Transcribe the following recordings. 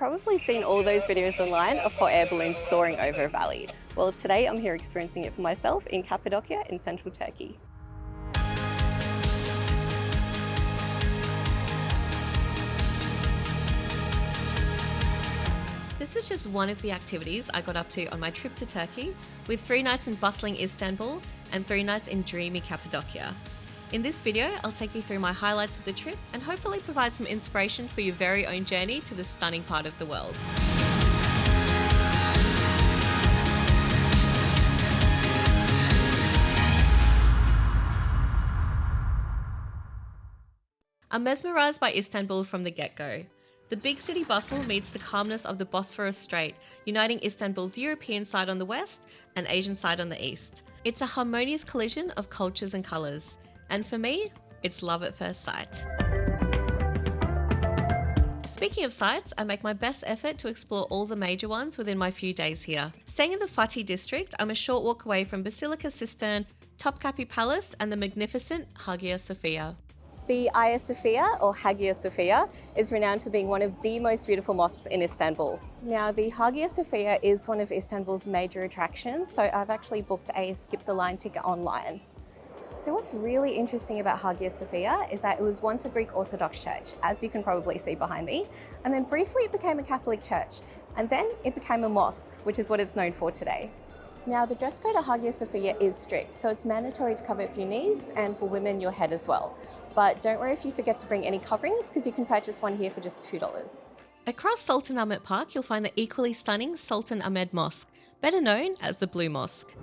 probably seen all those videos online of hot air balloons soaring over a valley. Well, today I'm here experiencing it for myself in Cappadocia in central Turkey. This is just one of the activities I got up to on my trip to Turkey, with 3 nights in bustling Istanbul and 3 nights in dreamy Cappadocia. In this video, I'll take you through my highlights of the trip and hopefully provide some inspiration for your very own journey to this stunning part of the world. I'm mesmerised by Istanbul from the get-go. The big city bustle meets the calmness of the Bosphorus Strait, uniting Istanbul's European side on the west and Asian side on the east. It's a harmonious collision of cultures and colours. And for me, it's love at first sight. Speaking of sites, I make my best effort to explore all the major ones within my few days here. Staying in the Fatih district, I'm a short walk away from Basilica Cistern, Topkapi Palace and the magnificent Hagia Sophia. The Hagia Sophia, or Hagia Sophia, is renowned for being one of the most beautiful mosques in Istanbul. Now, the Hagia Sophia is one of Istanbul's major attractions, so I've actually booked a skip-the-line ticket online. So what's really interesting about Hagia Sophia is that it was once a Greek Orthodox church, as you can probably see behind me, and then briefly it became a Catholic church, and then it became a mosque, which is what it's known for today. Now, the dress code at Hagia Sophia is strict, so it's mandatory to cover up your knees and for women your head as well. But don't worry if you forget to bring any coverings, because you can purchase one here for just $2. Across Sultan Ahmet Park, you'll find the equally stunning Sultan Ahmed Mosque, better known as the Blue Mosque.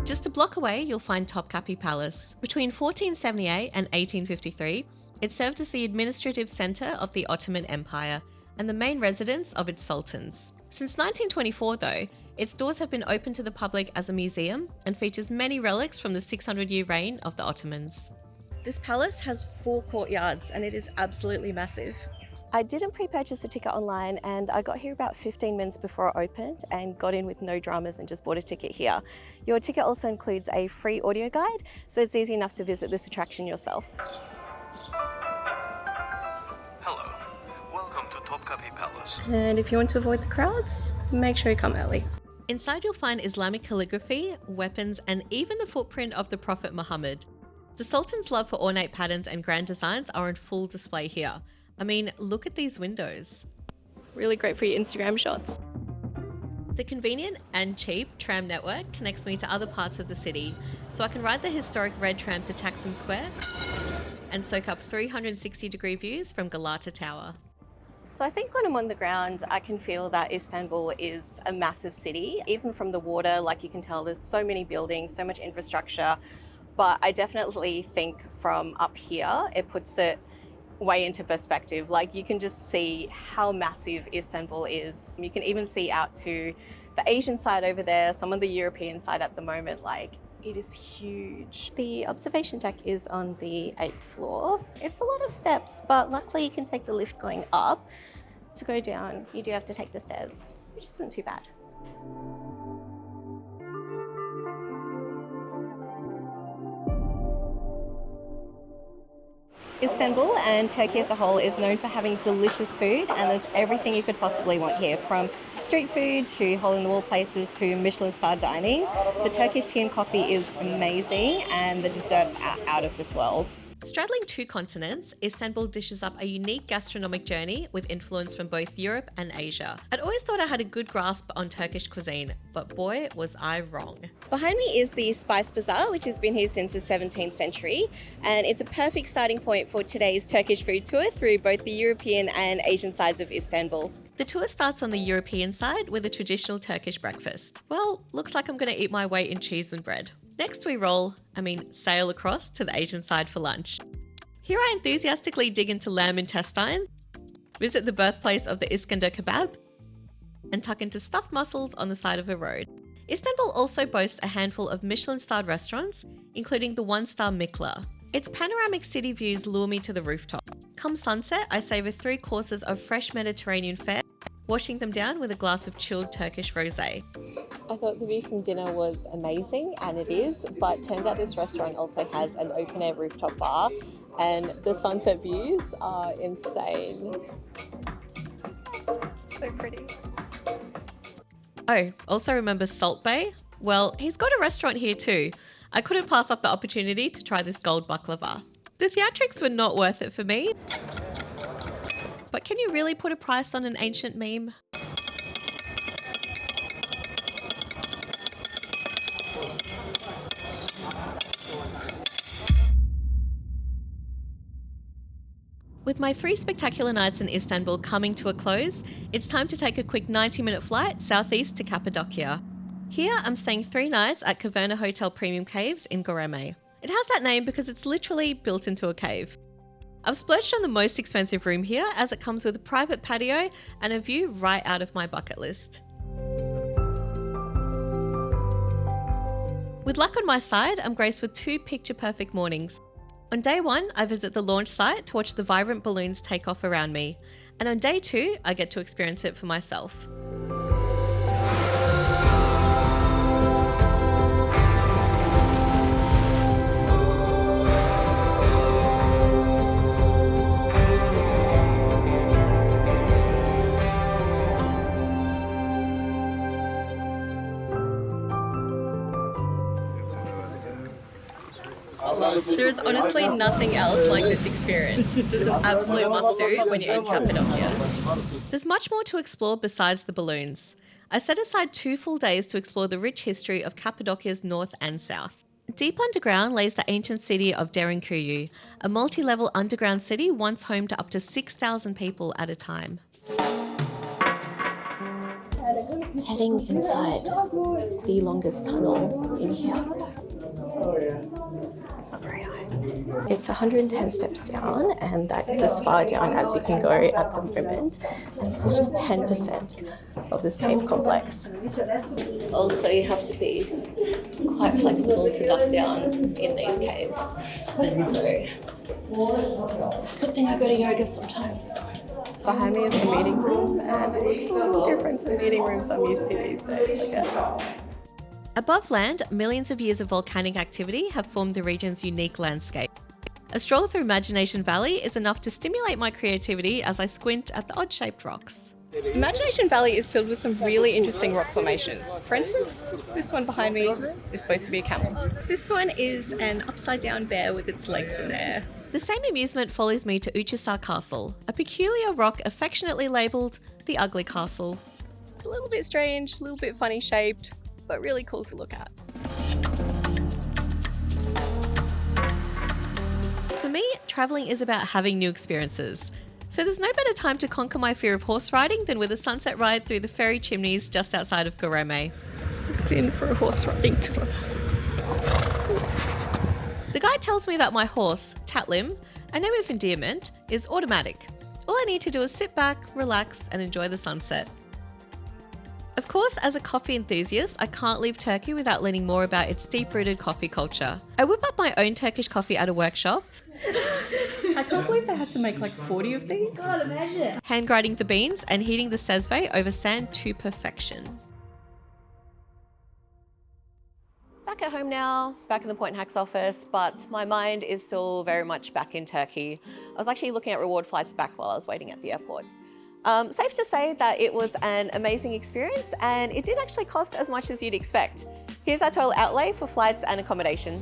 Just a block away, you'll find Topkapi Palace. Between 1478 and 1853, it served as the administrative centre of the Ottoman Empire and the main residence of its sultans. Since 1924 though, its doors have been open to the public as a museum and features many relics from the 600-year reign of the Ottomans. This palace has 4 courtyards and it is absolutely massive. I didn't pre-purchase a ticket online and I got here about 15 minutes before it opened and got in with no dramas and just bought a ticket here. Your ticket also includes a free audio guide, so it's easy enough to visit this attraction yourself. Hello, welcome to Topkapi Palace. And if you want to avoid the crowds, make sure you come early. Inside you'll find Islamic calligraphy, weapons and even the footprint of the Prophet Muhammad. The Sultan's love for ornate patterns and grand designs are on full display here. I mean, look at these windows. Really great for your Instagram shots. The convenient and cheap tram network connects me to other parts of the city, so I can ride the historic red tram to Taksim Square and soak up 360-degree views from Galata Tower. So I think when I'm on the ground, I can feel that Istanbul is a massive city. Even from the water, like you can tell, there's so many buildings, so much infrastructure. But I definitely think from up here, it puts it way into perspective. Like you can just see how massive Istanbul is. You can even see out to the Asian side over there, some of the European side at the moment. Like it is huge. The observation deck is on the 8th floor. It's a lot of steps, but luckily you can take the lift going up. To go down, you do have to take the stairs, which isn't too bad. Istanbul and Turkey as a whole is known for having delicious food, and there's everything you could possibly want here, from street food to hole-in-the-wall places to Michelin-star dining. The Turkish tea and coffee is amazing and the desserts are out of this world. Straddling 2 continents, Istanbul dishes up a unique gastronomic journey with influence from both Europe and Asia. I'd always thought I had a good grasp on Turkish cuisine, but boy, was I wrong. Behind me is the Spice Bazaar, which has been here since the 17th century, and it's a perfect starting point for today's Turkish food tour through both the European and Asian sides of Istanbul. The tour starts on the European side with a traditional Turkish breakfast. Well, looks like I'm going to eat my weight in cheese and bread. Next we sail across to the Asian side for lunch. Here I enthusiastically dig into lamb intestines, visit the birthplace of the Iskandar kebab, and tuck into stuffed mussels on the side of a road. Istanbul also boasts a handful of Michelin-starred restaurants, including the 1-star Mikla. Its panoramic city views lure me to the rooftop. Come sunset, I savour 3 courses of fresh Mediterranean fare, washing them down with a glass of chilled Turkish rosé. I thought the view from dinner was amazing, and it is, but turns out this restaurant also has an open-air rooftop bar, and the sunset views are insane. So pretty. Oh, also remember Salt Bay? Well, he's got a restaurant here too. I couldn't pass up the opportunity to try this gold baklava. The theatrics were not worth it for me. But can you really put a price on an ancient meme? With my 3 spectacular nights in Istanbul coming to a close, it's time to take a quick 90-minute flight southeast to Cappadocia. Here, I'm staying 3 nights at Caverna Hotel Premium Caves in Göreme. It has that name because it's literally built into a cave. I've splurged on the most expensive room here as it comes with a private patio and a view right out of my bucket list. With luck on my side, I'm graced with 2 picture-perfect mornings. On day 1, I visit the launch site to watch the vibrant balloons take off around me. And on day 2, I get to experience it for myself. There's honestly nothing else like this experience. This is an absolute must-do when you're in Cappadocia. There's much more to explore besides the balloons. I set aside 2 full days to explore the rich history of Cappadocia's north and south. Deep underground lays the ancient city of Derinkuyu, a multi-level underground city once home to up to 6,000 people at a time. Heading inside the longest tunnel in here. It's not very high. It's 110 steps down, and that is as far down as you can go at the moment. And this is just 10% of this cave complex. Also, you have to be quite flexible to duck down in these caves. So, good thing I go to yoga sometimes. Behind me is the meeting room, and it looks a little different to the meeting rooms I'm used to these days, I guess. Above land, millions of years of volcanic activity have formed the region's unique landscape. A stroll through Imagination Valley is enough to stimulate my creativity as I squint at the odd-shaped rocks. Imagination Valley is filled with some really interesting rock formations. For instance, this one behind me is supposed to be a camel. This one is an upside-down bear with its legs in there. The same amusement follows me to Uchusar Castle, a peculiar rock affectionately labelled the Ugly Castle. It's a little bit strange, a little bit funny shaped, but really cool to look at. For me, travelling is about having new experiences. So there's no better time to conquer my fear of horse riding than with a sunset ride through the ferry chimneys just outside of Göreme. It's in for a horse riding tour. The guide tells me that my horse, Tatlim, a name of endearment, is automatic. All I need to do is sit back, relax, and enjoy the sunset. Of course, as a coffee enthusiast, I can't leave Turkey without learning more about its deep-rooted coffee culture. I whip up my own Turkish coffee at a workshop. I can't believe they had to make like 40 of these. God, imagine. Hand grinding the beans and heating the sezve over sand to perfection. Back at home now, back in the PointHacks office, but my mind is still very much back in Turkey. I was actually looking at reward flights back while I was waiting at the airport. Safe to say that it was an amazing experience, and it did actually cost as much as you'd expect. Here's our total outlay for flights and accommodation.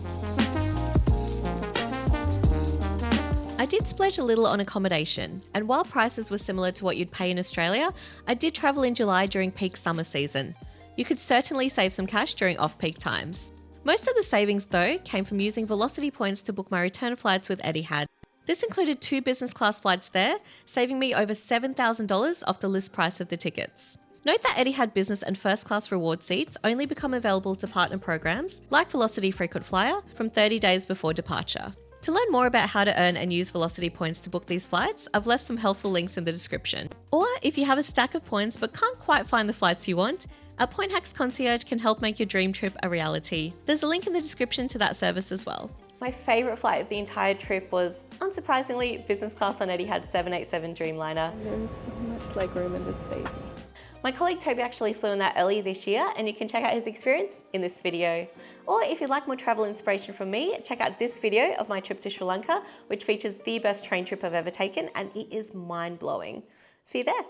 I did splurge a little on accommodation, and while prices were similar to what you'd pay in Australia, I did travel in July during peak summer season. You could certainly save some cash during off-peak times. Most of the savings, though, came from using Velocity points to book my return flights with Etihad. This included 2 business class flights there, saving me over $7,000 off the list price of the tickets. Note that Etihad business and first class reward seats only become available to partner programs, like Velocity Frequent Flyer, from 30 days before departure. To learn more about how to earn and use Velocity points to book these flights, I've left some helpful links in the description. Or if you have a stack of points but can't quite find the flights you want, our PointHacks concierge can help make your dream trip a reality. There's a link in the description to that service as well. My favourite flight of the entire trip was, unsurprisingly, business class on Etihad 787 Dreamliner. There's so much legroom in this seat. My colleague Toby actually flew in that earlier this year, and you can check out his experience in this video. Or if you'd like more travel inspiration from me, check out this video of my trip to Sri Lanka, which features the best train trip I've ever taken, and it is mind-blowing. See you there.